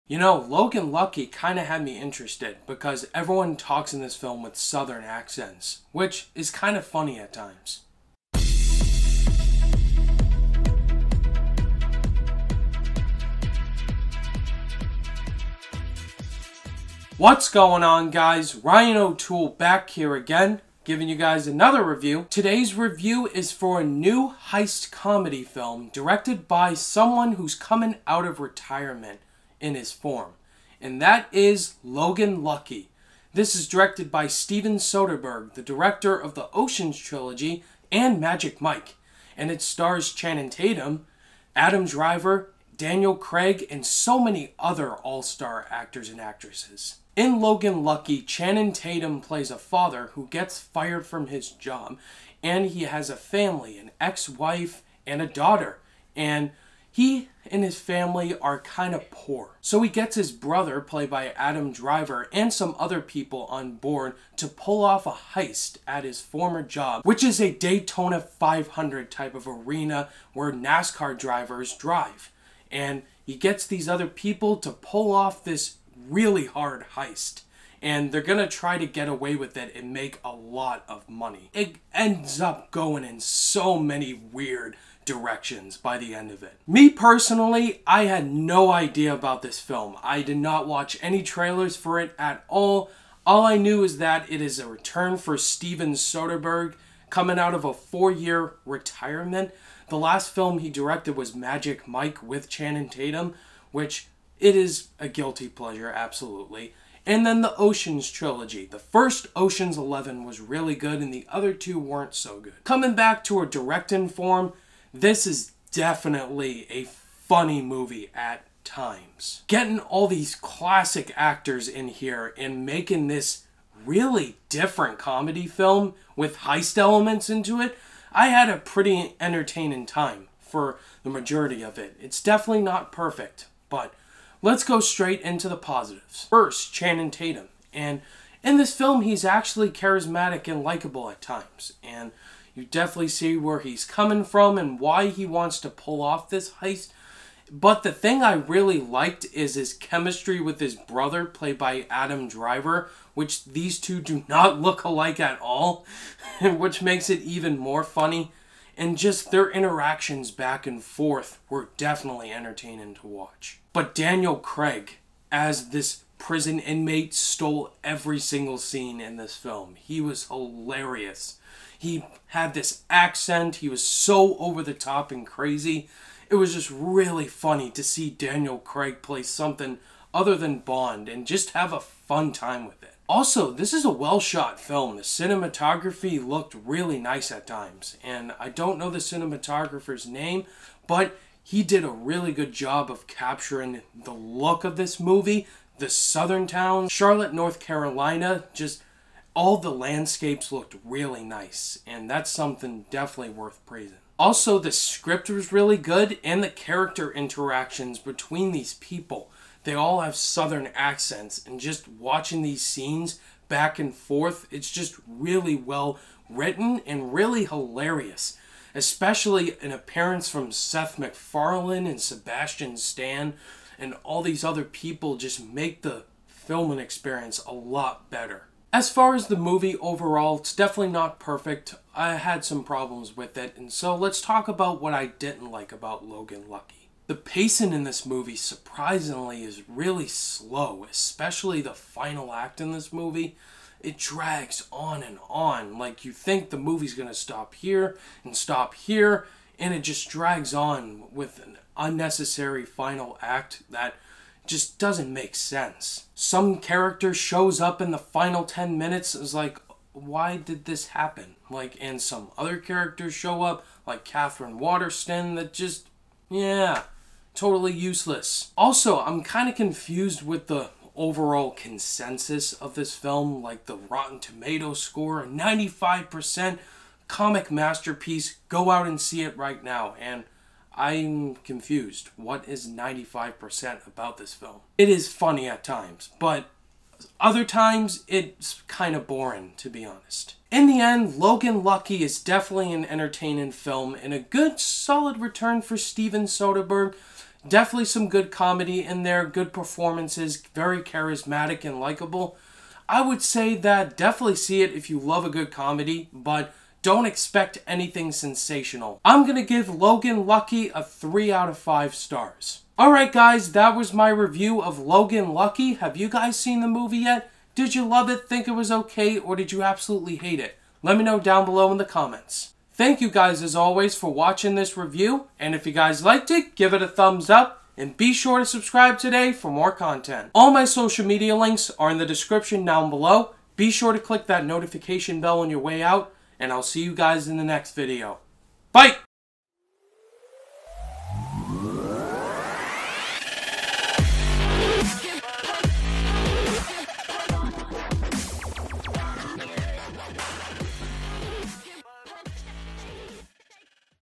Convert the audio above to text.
You know, Logan Lucky kind of had me interested because everyone talks in this film with southern accents, which is kind of funny at times. What's going on, guys? Ryan O'Toole back here again, giving you guys another review. Today's review is for a new heist comedy film directed by someone who's coming out of retirement in his form, and that is Logan Lucky. This is directed by Steven Soderbergh, the director of the Ocean's trilogy and Magic Mike, and it stars Channing Tatum, Adam Driver, Daniel Craig, and so many other all-star actors and actresses. In Logan Lucky, Channing Tatum plays a father who gets fired from his job, and he has a family, an ex-wife, and a daughter, and he and his family are kind of poor. So he gets his brother, played by Adam Driver, and some other people on board to pull off a heist at his former job, which is a Daytona 500 type of arena where NASCAR drivers drive. And he gets these other people to pull off this really hard heist. And they're gonna try to get away with it and make a lot of money. It ends up going in so many weird directions by the end of it. Me personally, I had no idea about this film. I did not watch any trailers for it at all. All I knew is that it is a return for Steven Soderbergh coming out of a 4-year retirement. The last film he directed was Magic Mike with Channing Tatum, which it is a guilty pleasure, absolutely. And then the Ocean's trilogy. The first Ocean's 11 was really good and the other two weren't so good. Coming back to a directing form, this is definitely a funny movie at times. Getting all these classic actors in here and making this really different comedy film with heist elements into it, I had a pretty entertaining time for the majority of it. It's definitely not perfect, but let's go straight into the positives. First, Channing Tatum. And in this film, he's actually charismatic and likable at times. And you definitely see where he's coming from and why he wants to pull off this heist. But the thing I really liked is his chemistry with his brother, played by Adam Driver, which these two do not look alike at all, which makes it even more funny. And just their interactions back and forth were definitely entertaining to watch. But Daniel Craig, as this prison inmate, stole every single scene in this film. He was hilarious. He had this accent. He was so over the top and crazy. It was just really funny to see Daniel Craig play something other than Bond and just have a fun time with it. Also, this is a well-shot film. The cinematography looked really nice at times. And I don't know the cinematographer's name, but he did a really good job of capturing the look of this movie. The southern town, Charlotte, North Carolina, just all the landscapes looked really nice, and that's something definitely worth praising. Also, the script was really good, and the character interactions between these people. They all have southern accents, and just watching these scenes back and forth, it's just really well written and really hilarious. Especially an appearance from Seth MacFarlane and Sebastian Stan, and all these other people just make the filming experience a lot better. As far as the movie overall, it's definitely not perfect. I had some problems with it, and so let's talk about what I didn't like about Logan Lucky. The pacing in this movie, surprisingly, is really slow, especially the final act in this movie. It drags on and on. Like, you think the movie's gonna stop here, and it just drags on with an unnecessary final act that just doesn't make sense. Some character shows up in the final 10 minutes and is like, why did this happen? Like, and some other characters show up, like Catherine Waterston, that just, yeah, totally useless. Also, I'm kind of confused with the overall consensus of this film, like the Rotten Tomatoes score, 95%, comic masterpiece, go out and see it right now. And I'm confused. What is 95% about this film? It is funny at times, but other times it's kind of boring, to be honest. In the end, Logan Lucky is definitely an entertaining film and a good, solid return for Steven Soderbergh. Definitely some good comedy in there, good performances, very charismatic and likable. I would say that definitely see it if you love a good comedy, but don't expect anything sensational. I'm going to give Logan Lucky a 3 out of 5 stars. Alright guys, that was my review of Logan Lucky. Have you guys seen the movie yet? Did you love it, think it was okay, or did you absolutely hate it? Let me know down below in the comments. Thank you guys as always for watching this review, and if you guys liked it, give it a thumbs up, and be sure to subscribe today for more content. All my social media links are in the description down below. Be sure to click that notification bell on your way out, and I'll see you guys in the next video. Bye!